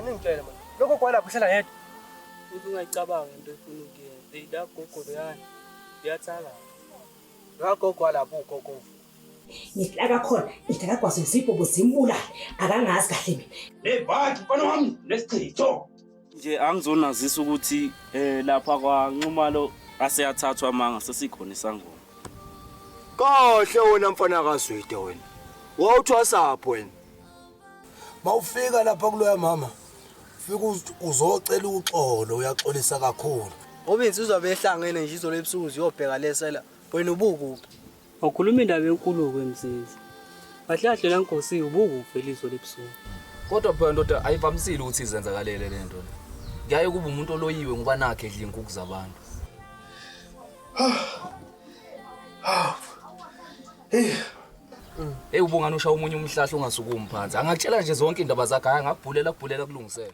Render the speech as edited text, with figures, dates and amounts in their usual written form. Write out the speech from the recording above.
ningitshela manje. Lokho kwalapha uhlala yedwa. Uthi ungayicabanga into efuna ukuyenza. La gogo leyani. Iyathaka. Ngagogo walapha ugogo. Ngihlaka khona idakagwazo isibhobo zimbulala akangazi kahle mina. Hey bathi mfana wami lesichitho. Nje angizonazisa ukuthi lapha kwaNxumalo aseyathathwa manga sesikhona isangoma. Kahle wena mfana kaZwide wena. Wawuthwasapho wena. Mawufika lapha kuloya mama. Fika uzocela uxolo uyaxolisa kakhulu. Ngoba insizwa behlangene nje izolo ebusuku uyobheka lesela. Wena ubukuphi? Awukhuluma indaba enkulu kwemsisi. Bahlahle la Nkosi ubukuphi izolo ebusuku. Kodwa phela ndoda ayivamisile ukuthi izenzakalele lento. Ngiyaye kuba umuntu oloyiwe ngoba nakhe edla inkukhu zabantu. Hey ubungani usha umunye umhlahla ongasuka umphansi. Angakutshela nje zonke indaba zakhe, hayi ngakubhulela kulungisela.